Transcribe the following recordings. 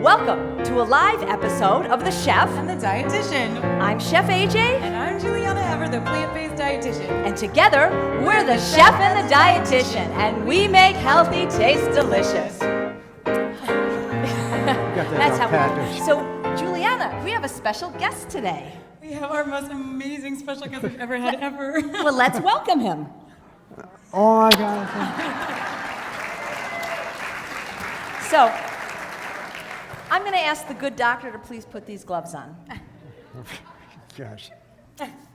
Welcome to a live episode of The Chef and the Dietitian. I'm Chef AJ. And I'm Julieanna Hever, the Plant-Based Dietitian. And together, we're the Chef and the Dietitian, and we make healthy taste delicious. That's how we do. So, Julieanna, we have a special guest today. We have our most amazing special guest we've ever had ever. Well, let's welcome him. Oh my God. So, I'm going to ask the good doctor to please put these gloves on. Gosh.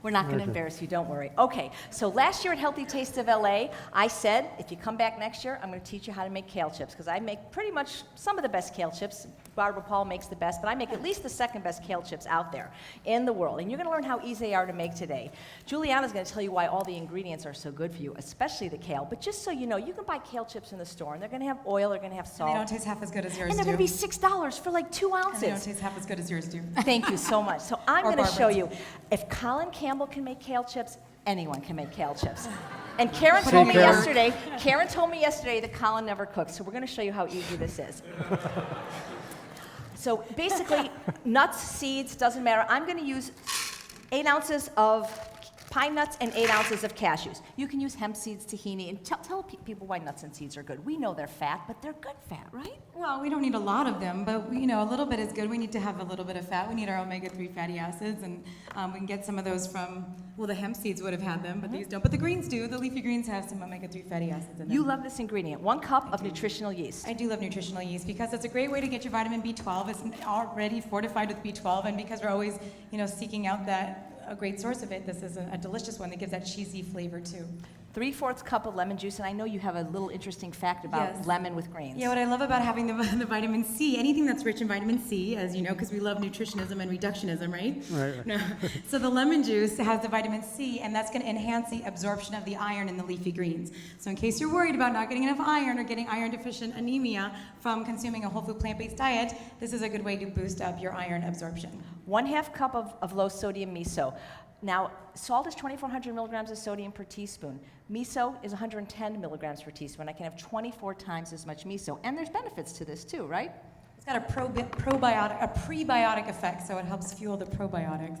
We're not going to embarrass you, don't worry. Okay, so last year at Healthy Taste of LA, I said, if you come back next year, I'm going to teach you how to make kale chips, because I make pretty much some of the best kale chips. Barbara Paul makes the best, but I make at least the second best kale chips out there in the world. And you're going to learn how easy they are to make today. Juliana's going to tell you why all the ingredients are so good for you, especially the kale. But just so you know, you can buy kale chips in the store, and they're going to have oil, they're going to have salt. And they don't taste half as good as yours and they're do. going to be $6 for like 2 ounces. And they don't taste half as good as yours do. Thank you so much. So I'm Or going to show Barbara's. you, if Colin Campbell can make kale chips, anyone can make kale chips. And Karen told me yesterday that Colin never cooks, so we're going to show you how easy this is. So basically, nuts, seeds, doesn't matter. I'm going to use 8 ounces of pine nuts and 8 ounces of cashews. You can use hemp seeds, tahini, and tell people why nuts and seeds are good. We know they're fat, but they're good fat, right? Well, we don't need a lot of them, but a little bit is good. We need to have a little bit of fat. We need our omega-3 fatty acids, and we can get some of those from, well, the hemp seeds would have had them, but these don't. But the greens do. The leafy greens have some omega-3 fatty acids in them. You love this ingredient. 1 cup of nutritional yeast. I do love nutritional yeast because it's a great way to get your vitamin B12. It's already fortified with B12, and because we're always, seeking out a great source of it, this is a delicious one that gives that cheesy flavor too. 3/4 cup of lemon juice, and I know you have a little interesting fact about Yes. lemon with greens. Yeah, what I love about having the vitamin C, anything that's rich in vitamin C, as you know, because we love nutritionism and reductionism, right? Right. No. So the lemon juice has the vitamin C, and that's going to enhance the absorption of the iron in the leafy greens. So in case you're worried about not getting enough iron or getting iron deficient anemia from consuming a whole food plant-based diet, this is a good way to boost up your iron absorption. 1/2 cup of low sodium miso. Now, salt is 2,400 milligrams of sodium per teaspoon. Miso is 110 milligrams per teaspoon. I can have 24 times as much miso. And there's benefits to this too, right? It's got a prebiotic effect, so it helps fuel the probiotics.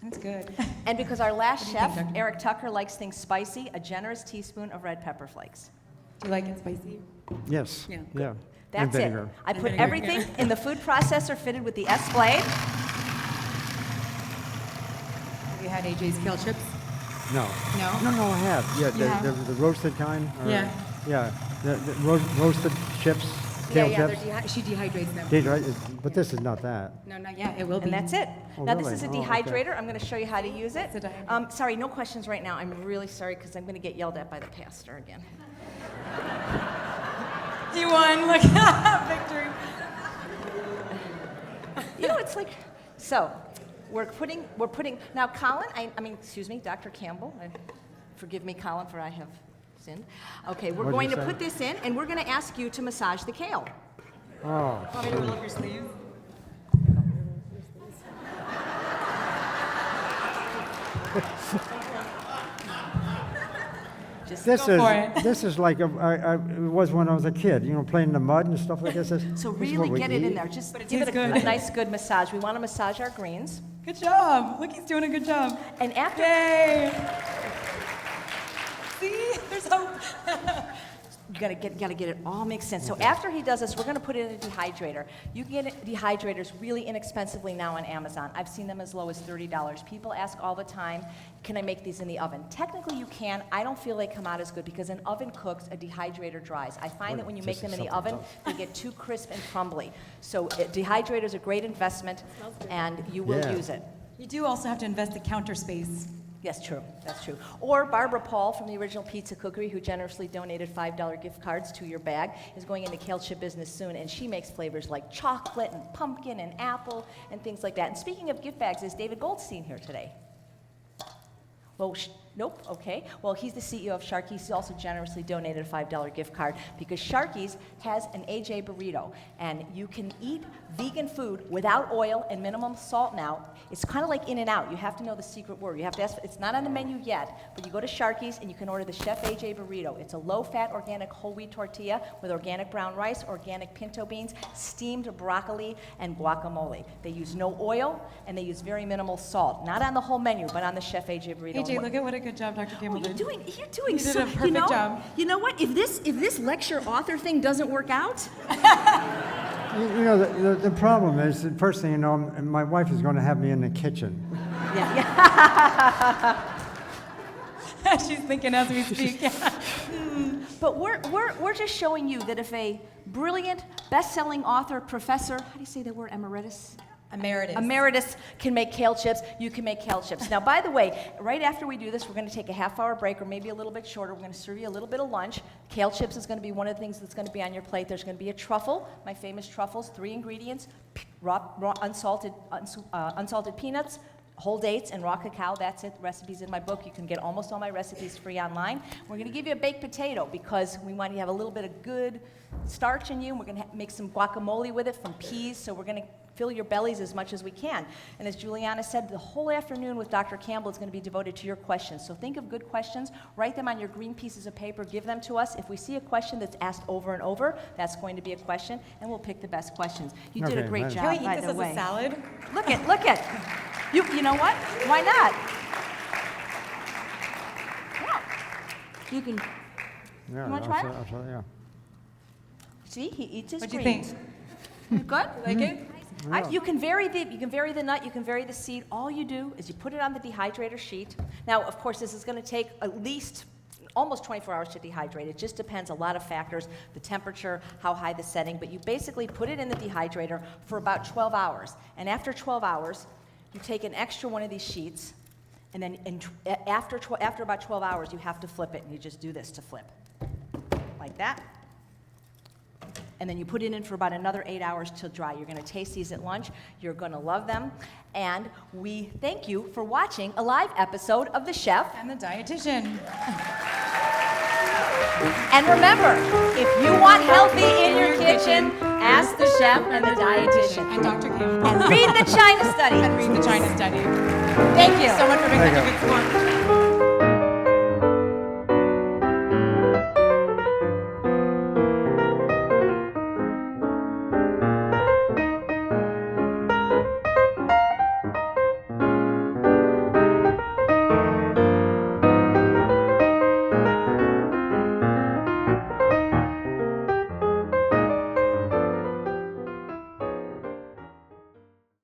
That's good. And because our last What do you chef, think, Doctor? Eric Tucker, likes things spicy, a generous teaspoon of red pepper flakes. Do you like it spicy? Yes. Yeah. Yeah. That's And it. vinegar. I And put vinegar. everything in the food processor fitted with the S-blade. Have you had AJ's kale chips? No. No? No, I have. Yeah, You have? the roasted kind. Yeah. Yeah, the roasted chips, kale chips. She dehydrates them. But this is not that. No, not yet. It will be. And that's it. Oh, Now, really? this is a Oh, okay. dehydrator. I'm going to show you how to use it. It's a dehydrator. Sorry, no questions right now. I'm really sorry because I'm going to get yelled at by the pastor again. You won. Look, victory. It's like, so we're putting, now Colin, excuse me, Dr. Campbell, forgive me, Colin, for I have sinned. Okay, we're What'd going you to say? put this in, and we're going to ask you to massage the kale. Oh. Want me to roll up your sleeves? Just Go for it. This is like it was when I was a kid. playing in the mud and stuff like this. so This is what really we get it in eat. there. Just But it give it tastes a good. nice, good massage. We want to massage our greens. Good job. Look, he's doing a good job. And after, Yay. See? There's hope. you gotta get it all makes sense. So after he does this, we're gonna put it in a dehydrator. You can get dehydrators really inexpensively now on Amazon. I've seen them as low as $30. People ask all the time, can I make these in the oven? Technically you can. I don't feel they come out as good because an oven cooks, a dehydrator dries. I find that when you make them in the oven, they get too crisp and crumbly. So dehydrator is a great investment and you will Yeah. use it. You do also have to invest the counter space. Yes, true. That's true. Or Barbara Paul from the Original Pizza Cookery, who generously donated $5 gift cards to your bag, is going into kale chip business soon, and she makes flavors like chocolate and pumpkin and apple and things like that. And speaking of gift bags, is David Goldstein here today? Well, Nope, okay. Well, he's the CEO of Sharky's. He also generously donated a $5 gift card because Sharky's has an AJ burrito, and you can eat vegan food without oil and minimum salt now. It's kind of like In-N-Out. You have to know the secret word. You have to ask, it's not on the menu yet, but you go to Sharky's and you can order the Chef AJ burrito. It's a low-fat organic whole wheat tortilla with organic brown rice, organic pinto beans, steamed broccoli, and guacamole. They use no oil and they use very minimal salt. Not on the whole menu, but on the Chef AJ burrito. AJ, look at what a good job Dr. Campbell did. You're doing You did so, a perfect job. You know what? If this lecture author thing doesn't work out, You know, the problem is, the first thing you know, my wife is going to have me in the kitchen. yeah. She's thinking as we speak. But we're just showing you that if a brilliant, best-selling author, professor, how do you say that word, emeritus? Emeritus can make kale chips, you can make kale chips. Now, by the way, right after we do this, we're going to take a half-hour break or maybe a little bit shorter. We're going to serve you a little bit of lunch. Kale chips is going to be one of the things that's going to be on your plate. There's going to be a truffle, my famous truffles, 3 ingredients, raw unsalted peanuts, whole dates, and raw cacao. That's it. The recipe's in my book. You can get almost all my recipes free online. We're going to give you a baked potato because we want you to have a little bit of good starch in you. And we're going to make some guacamole with it from peas. So we're going to fill your bellies as much as we can. And as Julieanna said, the whole afternoon with Dr. Campbell is going to be devoted to your questions. So think of good questions, write them on your green pieces of paper, give them to us. If we see a question that's asked over and over, that's going to be a question, and we'll pick the best questions. You did a Okay, great nice. job, Can we eat by this the as way. a salad? Look at. You know what? Why not? Yeah. You can, Yeah, You wanna try it? I'll try, yeah. see, he eats his What'd you greens. think? Good? Like it? You can vary the nut, you can vary the seed. All you do is you put it on the dehydrator sheet. Now, of course, this is going to take at least almost 24 hours to dehydrate. It just depends, a lot of factors, the temperature, how high the setting, but you basically put it in the dehydrator for about 12 hours. And after 12 hours, you take an extra one of these sheets, and then after about 12 hours, you have to flip it, and you just do this to flip, like that. And then you put it in for about another 8 hours till dry. You're going to taste these at lunch. You're going to love them. And we thank you for watching a live episode of The Chef. And the dietitian. And remember, if you want healthy in your kitchen, ask the chef and the dietitian. And Dr. Campbell. And read the China study. And read the China study. Thank you. So much for being Thank such a you. good sport.